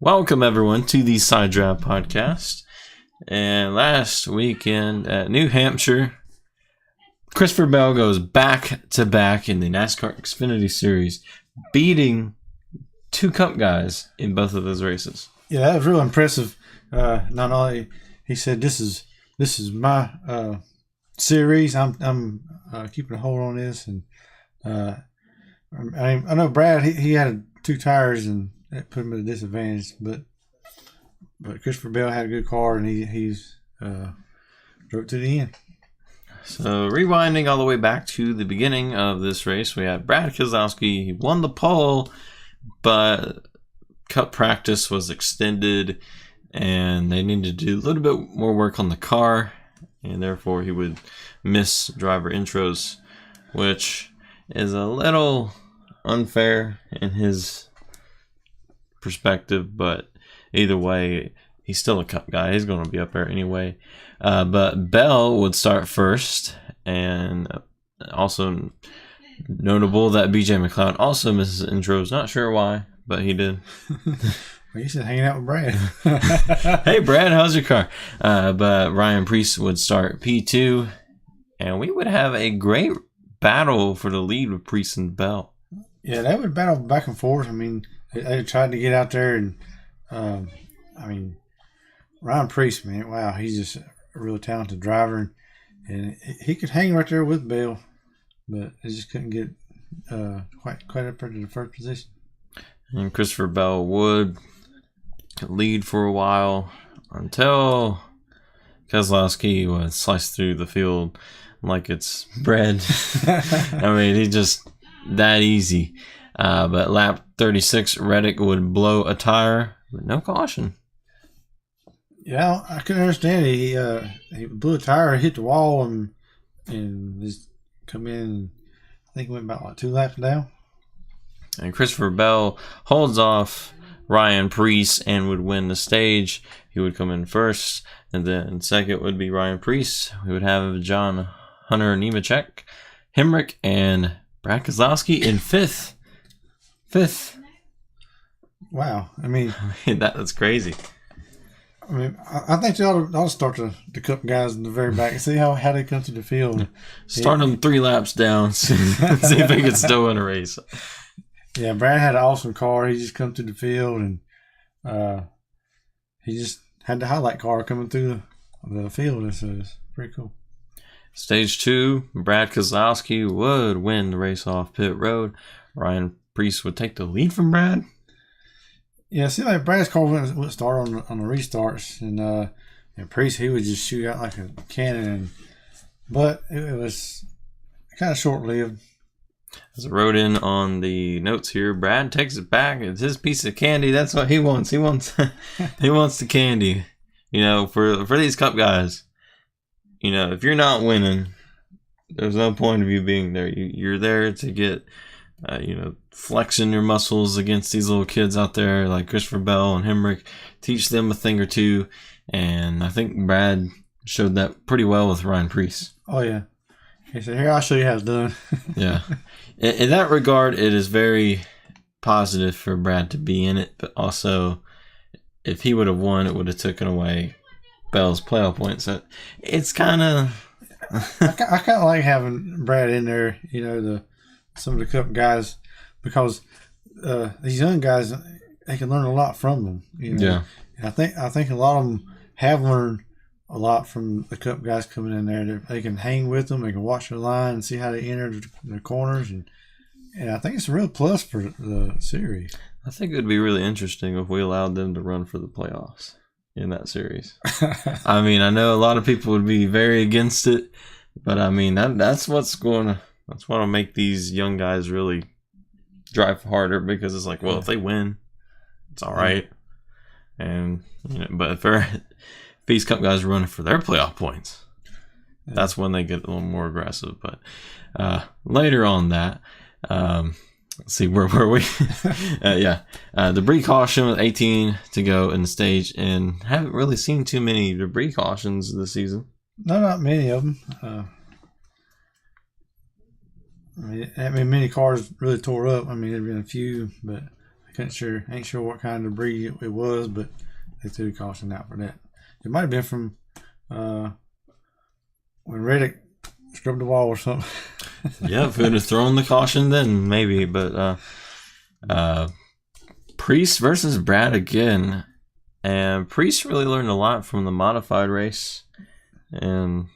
Welcome, everyone, to the Side Draft Podcast. And last weekend at New Hampshire, Christopher Bell goes back-to-back in the NASCAR Xfinity Series, beating two Cup guys in both of those races. Yeah, that was real impressive. Not only he said, "This is my series. I'm keeping a hold on this," and I know Brad. He had two tires and that put him at a disadvantage, but Christopher Bell had a good car and he's drove to the end. So rewinding all the way back to the beginning of this race, we had Brad Keselowski. He won the pole, but Cup practice was extended and they needed to do a little bit more work on the car, and therefore he would miss driver intros, which is a little unfair in his perspective, but either way, he's still a Cup guy. He's going to be up there anyway. But Bell would start first, and also notable that BJ McLeod also misses intros. Not sure why, but he did. Well, you said hanging out with Brad. Hey, Brad, how's your car? But Ryan Preece would start P2, and we would have a great battle for the lead with Preece and Bell. Yeah, they would battle back and forth. I mean, they tried to get out there, and Ryan Preece, man, wow, he's just a real talented driver, and he could hang right there with Bell, but they just couldn't get quite up there to the first position. And Christopher Bell would lead for a while until Keselowski was sliced through the field like it's bread. I mean, he just that easy. But lap 36, Reddick would blow a tire with no caution. Yeah, I couldn't understand it. He blew a tire, hit the wall, and just come in. I think it went about like 2 laps down. And Christopher Bell holds off Ryan Preece and would win the stage. He would come in first, and then second would be Ryan Preece. We would have John Hunter Nemechek, Hemrick, and Brad Keselowski in fifth. Wow. I mean, that's crazy. I mean, I think they ought to start the Cup guys in the very back and see how they come to the field. Start them 3 laps down, see if they can still win a race. Yeah, Brad had an awesome car. He just come to the field, and he just had the highlight car coming through the field. And so it's pretty cool. Stage 2, Brad Keselowski would win the race off pit road. Ryan Preece would take the lead from Brad. Yeah, it seemed like Brad's car wouldn't start on the restarts, and Preece, he would just shoot out like a cannon. But it was kind of short-lived. As I wrote in on the notes here, Brad takes it back. It's his piece of candy. That's what he wants. He wants the candy. You know, for these Cup guys, you know, if you're not winning, there's no point of you being there. You're there to get, flexing your muscles against these little kids out there like Christopher Bell and Hemrick. Teach them a thing or two. And I think Brad showed that pretty well with Ryan Preece. Oh, yeah. He said, "Here, I'll show you how it's done." Yeah. In that regard, it is very positive for Brad to be in it. But also, if he would have won, it would have taken away Bell's playoff points. So it's kind of... I kind of like having Brad in there, you know, some of the Cup guys, because these young guys, they can learn a lot from them. You know? Yeah. And I think a lot of them have learned a lot from the Cup guys coming in there. They can hang with them. They can watch their line and see how they enter the corners, and I think it's a real plus for the series. I think it would be really interesting if we allowed them to run for the playoffs in that series. I mean, I know a lot of people would be very against it, but I mean that's what'll make these young guys really drive harder, because it's like, well, if they win, it's all right. And but if these Cup guys are running for their playoff points, that's when they get a little more aggressive. But later on that, let's see, where were we? Debris caution with 18 to go in the stage, and haven't really seen too many debris cautions this season. No, not many of them. I mean, many cars really tore up. I mean, there've been a few, but Ain't sure what kind of debris it was, but they threw the caution out for that. It might have been from when Reddick scrubbed the wall or something. Yeah, if it would have thrown the caution, then maybe. But Priest versus Brad again, and Priest really learned a lot from the modified race, and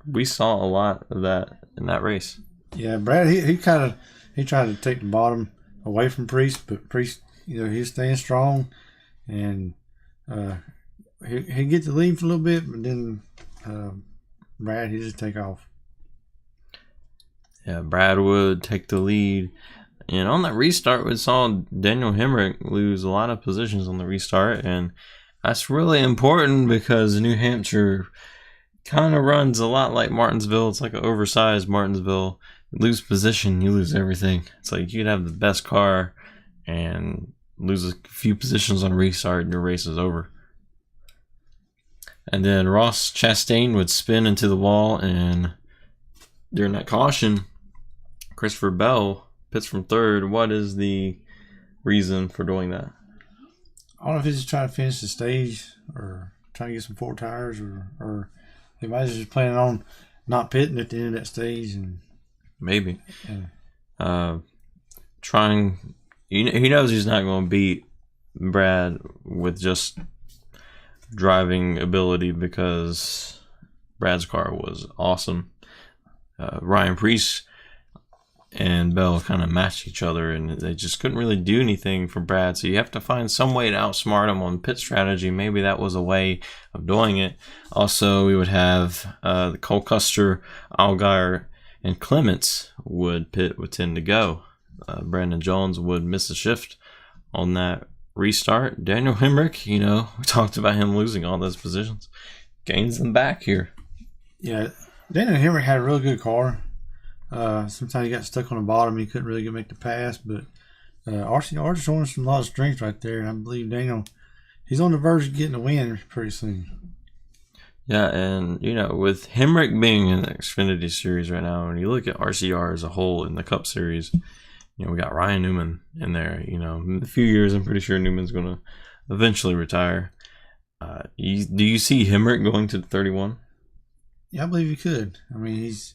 we saw a lot of that in that race. Yeah, Brad, he tried to take the bottom away from Priest, but Priest, he's staying strong, and he get the lead for a little bit, but then Brad, he just take off. Yeah, Brad would take the lead. And on that restart, we saw Daniel Hemrick lose a lot of positions on the restart, and that's really important because New Hampshire kind of runs a lot like Martinsville. It's like an oversized Martinsville. You lose position, you lose everything. It's like you could have the best car and lose a few positions on restart, and your race is over. And then Ross Chastain would spin into the wall, and during that caution, Christopher Bell pits from third. What is the reason for doing that? I don't know if he's just trying to finish the stage or trying to get some 4 tires, or he might be just planning on not pitting at the end of that stage. And maybe. Trying. He knows he's not going to beat Brad with just driving ability because Brad's car was awesome. Ryan Preece and Bell kind of matched each other, and they just couldn't really do anything for Brad. So you have to find some way to outsmart him on pit strategy. Maybe that was a way of doing it. Also, we would have the Cole Custer, Allgaier, and Clements would pit with 10 to go. Brandon Jones would miss a shift on that restart. Daniel Hemrick, we talked about him losing all those positions, gains them back here. Yeah, Daniel Hemrick had a really good car. Sometimes he got stuck on the bottom. He couldn't really make the pass, but RCR is showing a lot of strength right there. And I believe Daniel, he's on the verge of getting a win pretty soon. Yeah, and with Hemrick being in the Xfinity Series right now, and you look at RCR as a whole in the Cup Series, we got Ryan Newman in there. In a few years, I'm pretty sure Newman's going to eventually retire. Do you see Hemrick going to 31? Yeah, I believe he could. He's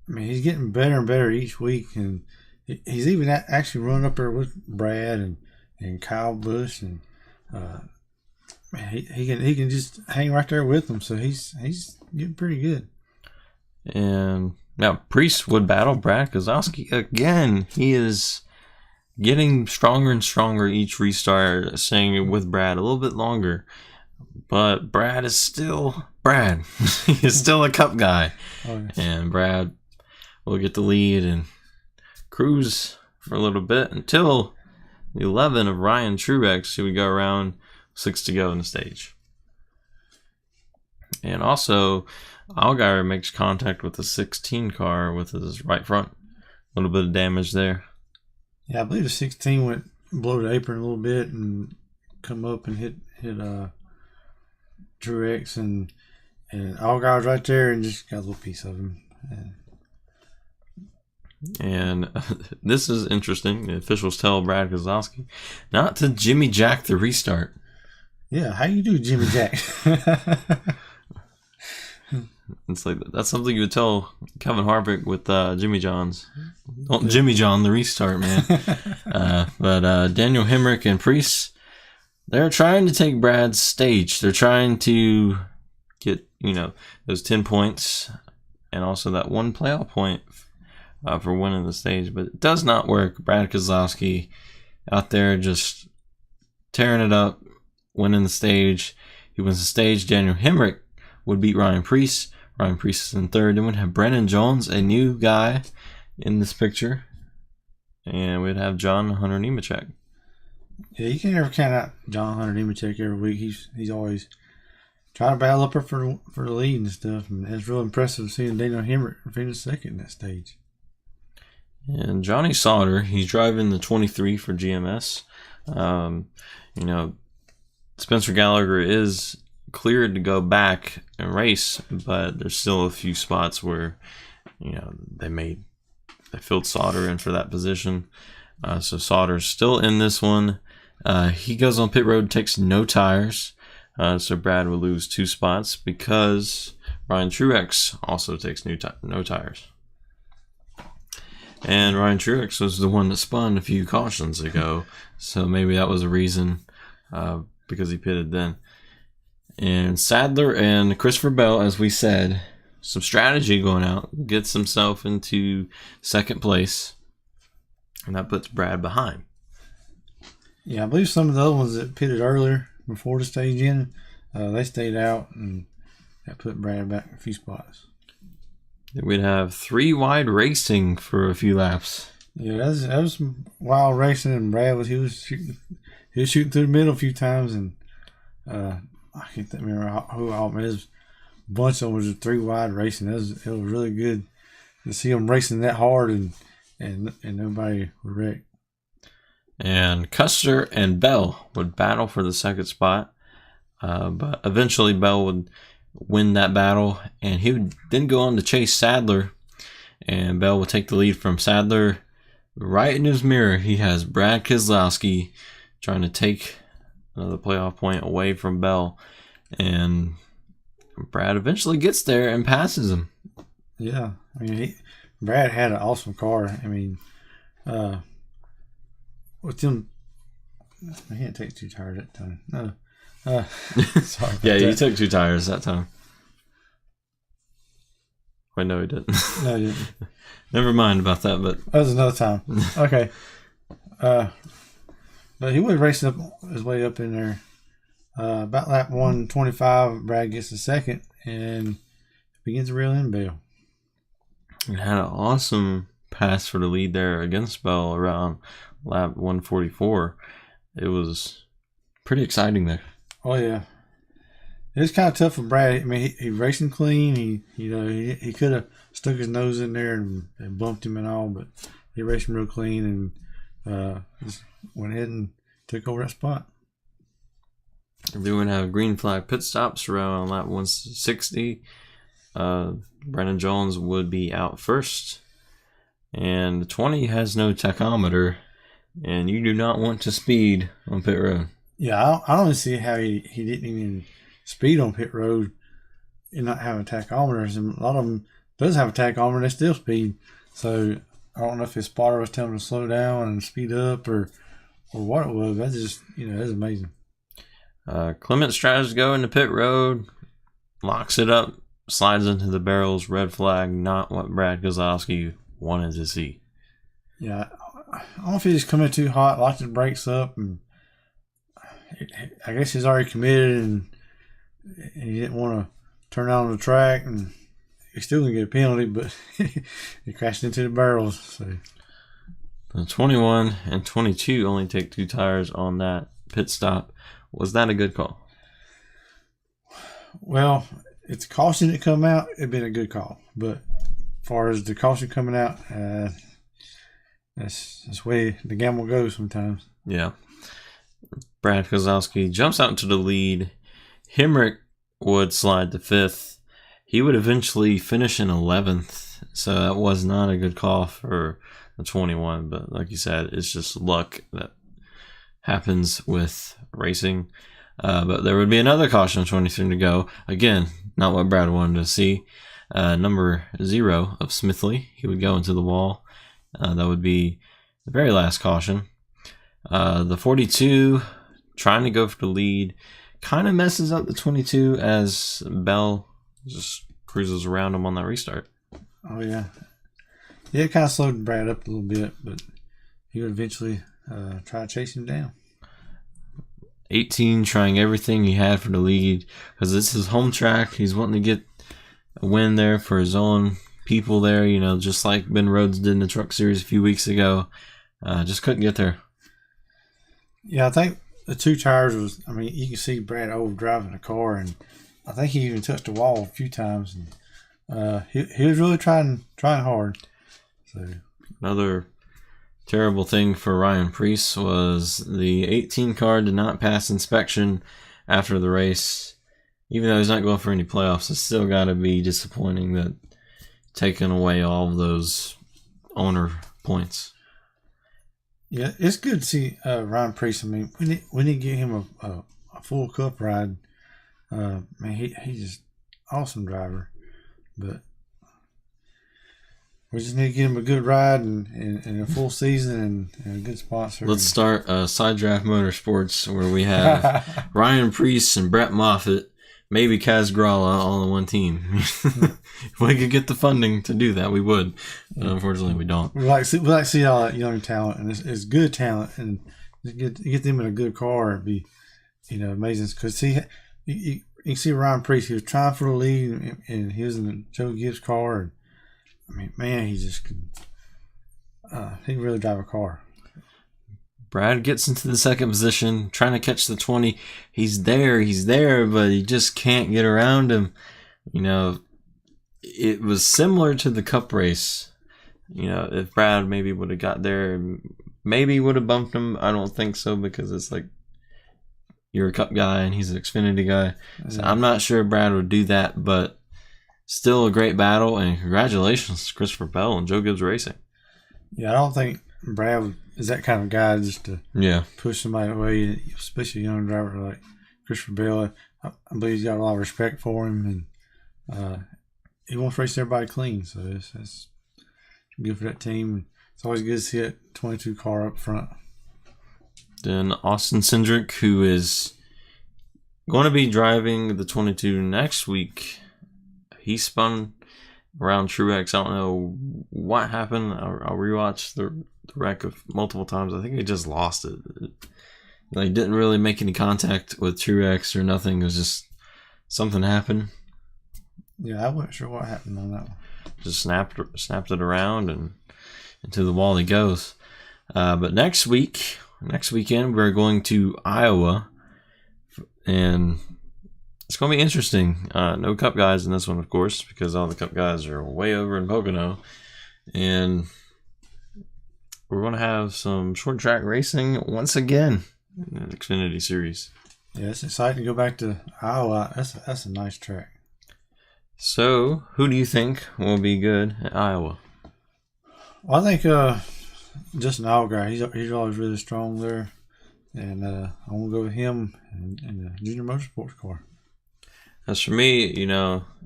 getting better and better each week, and he's even actually running up there with Brad and Kyle Busch, and he can just hang right there with them. So he's getting pretty good. And now Priest would battle Brad Keselowski again. He is getting stronger and stronger each restart, staying with Brad a little bit longer. But Brad is still Brad. He is still a Cup guy. Oh, yes. And Brad will get the lead and cruise for a little bit until the 11 of Ryan Truex, who would go around 6 to go in the stage. And also, Allgaier makes contact with the 16 car with his right front. A little bit of damage there. Yeah, I believe the 16 went below the apron a little bit and come up and hit Truex, and Allgaier's right there and just got a little piece of him. And this is interesting. The officials tell Brad Keselowski not to Jimmy Jack the restart. Yeah, how you do, Jimmy Jack? It's like that's something you would tell Kevin Harvick with Jimmy John's. Don't Jimmy John the restart, man. But Daniel Hemrick and Priest, they're trying to take Brad's stage. They're trying to get those 10 points and also that one playoff point for winning the stage, but it does not work. Brad Keselowski out there just tearing it up, winning the stage. He wins the stage. Daniel Hemrick would beat Ryan Preece. Ryan Preece is in third. Then we'd have Brennan Jones, a new guy in this picture, and we'd have John Hunter Nemechek. Yeah, you can never count out John Hunter Nemechek every week. He's always trying to battle up for the lead and stuff, and it's real impressive seeing Daniel Hemrick finish second in that stage. And Johnny Sauter, he's driving the 23 for GMS. Spencer Gallagher is cleared to go back and race, but there's still a few spots where they filled Sauter in for that position. So Sauter's still in this one. He goes on pit road, takes no tires. So Brad will lose 2 spots because Ryan Truex also takes no tires. And Ryan Truex was the one that spun a few cautions ago. So maybe that was a reason because he pitted then. And Sadler and Christopher Bell, as we said, some strategy going out, gets himself into second place. And that puts Brad behind. Yeah, I believe some of the other ones that pitted earlier before the stage in, they stayed out, and that put Brad back a few spots. We'd have 3 wide racing for a few laps. Yeah, that was some wild racing, and Brad was shooting through the middle a few times, and I can't remember who all. There's a bunch of them was 3 wide racing. It was really good to see them racing that hard, and nobody was wrecked. And Custer and Bell would battle for the second spot, but eventually Bell would win that battle, and he would then go on to chase Sadler, and Bell would take the lead from Sadler. Right in his mirror, he has Brad Keselowski trying to take another playoff point away from Bell, and Brad eventually gets there and passes him. Yeah, I mean, Brad had an awesome car. I mean, with them, I can't take 2 tires that time. No. Sorry about Yeah, that. he took 2 tires that time. Wait, no, he didn't. No, he didn't. Never mind about that, but That was another time. Okay. But he was racing up his way up in there. About lap 125, Brad gets the second and begins to reel in Bell. he had an awesome pass for the lead there against Bell around lap 144. It was pretty exciting there. Oh yeah, it was kind of tough for Brad. I mean, he racing clean. He could have stuck his nose in there and bumped him and all, but he raced him real clean and just went ahead and took over that spot. They would have green flag pit stops around lap 160. Brandon Jones would be out first, and the 20 has no tachometer, and you do not want to speed on pit road. Yeah, I don't see how he didn't even speed on pit road and not have a tachometer. And a lot of them does have a tachometer, they still speed. So I don't know if his spotter was telling him to slow down and speed up or what it was. That's just, that's amazing. Clement tries to go into pit road, locks it up, slides into the barrels, red flag, not what Brad Keselowski wanted to see. Yeah, I don't know if he just come in too hot, locked his brakes up, and I guess he's already committed and he didn't want to turn out on the track, and he's still going to get a penalty, but he crashed into the barrels. So. The 21 and 22 only take 2 tires on that pit stop. Was that a good call? Well, if the caution that come out, it'd been a good call. But as far as the caution coming out, that's the way the gamble goes sometimes. Yeah. Brad Keselowski jumps out into the lead. Hemrick would slide to 5th. He would eventually finish in 11th. So that was not a good call for the 21. But like you said, it's just luck that happens with racing. But there would be another caution, 23 to go. Again, not what Brad wanted to see. Number 0 of Smithley. He would go into the wall. That would be the very last caution. The 42 trying to go for the lead kind of messes up the 22 as Bell just cruises around him on that restart. Oh, yeah. Yeah, it kind of slowed Brad up a little bit, but he would eventually try to chase him down. 18 trying everything he had for the lead because this is his home track. He's wanting to get a win there for his own people there, just like Ben Rhodes did in the Truck Series a few weeks ago. Just couldn't get there. Yeah, I think the 2 tires you can see Brad overdriving the car, and I think he even touched the wall a few times. And he was really trying hard. So another terrible thing for Ryan Preece was the 18 car did not pass inspection after the race. Even though he's not going for any playoffs, it's still got to be disappointing that taking away all of those owner points. Yeah, it's good to see Ryan Priest. I mean, we need to get him a full cup ride. Man, he's just awesome driver. But we just need to get him a good ride and a full season and a good sponsor. Let's start Side Draft Motorsports where we have Ryan Priest and Brett Moffitt, maybe Kaz Gralla all on one team. If we could get the funding to do that, we would. But unfortunately, we don't. We like to see all that young talent, and it's good talent, and to get them in a good car would be, amazing. Because you can see Ryan Priest, he was trying for the lead, and he was in the Joe Gibbs car. And, I mean, man, he just can really drive a car. Brad gets into the second position, trying to catch the 20. He's there, but he just can't get around him. It was similar to the Cup race. If Brad maybe would have got there, maybe would have bumped him. I don't think so, because it's like you're a Cup guy and he's an Xfinity guy. So I'm not sure Brad would do that, but still a great battle, and congratulations to Christopher Bell and Joe Gibbs Racing. Yeah, I don't think Brad is that kind of guy just to push somebody away, especially a young driver like Christopher Bell. I believe he's got a lot of respect for him, and he wants to race everybody clean. So that's good for that team. It's always good to see that 22 car up front. Then Austin Cindric, who is going to be driving the 22 next week, he spun around Truex. I don't know what happened. I'll rewatch the wreck of multiple times. I think he just lost it. He didn't really make any contact with Truex or nothing. It was just something happened. Yeah, I wasn't sure what happened on that one. Just snapped it around, and into the wall he goes. But next weekend, we're going to Iowa, and it's going to be interesting. No Cup guys in this one, of course, because all the Cup guys are way over in Pocono. And we're going to have some short track racing once again in the Xfinity Series. Yeah, it's exciting to go back to Iowa. That's a nice track. So, who do you think will be good at Iowa? Well, I think Justin Allgaier. He's always really strong there. And I want to go with him in the junior motorsports car. As for me,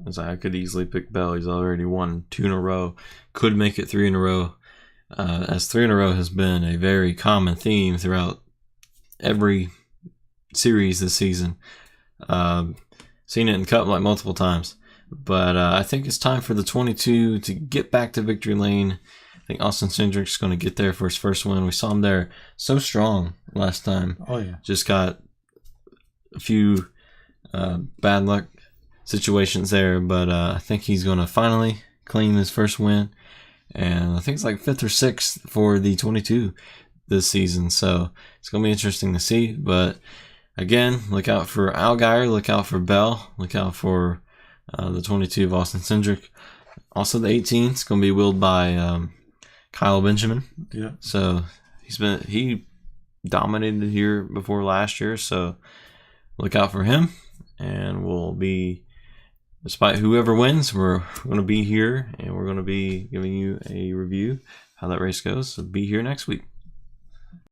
as I could easily pick Bell. He's already won 2 in a row. Could make it 3 in a row. As 3 in a row has been a very common theme throughout every series this season. Seen it in Cup like multiple times. But I think it's time for the 22 to get back to victory lane. I think Austin Cindric's going to get there for his first win. We saw him there so strong last time. Oh, yeah. Just got a few bad luck situations there, but I think he's going to finally claim his first win. And I think it's like 5th or 6th for the 22 this season. So it's going to be interesting to see. But again, look out for Allgaier, look out for Bell, look out for the 22 of Austin Cindric. Also the 18 is going to be wheeled by Kyle Benjamin. Yeah. So he dominated here before last year. So look out for him. And we'll be, despite whoever wins, we're going to be here and we're going to be giving you a review how that race goes. So be here next week.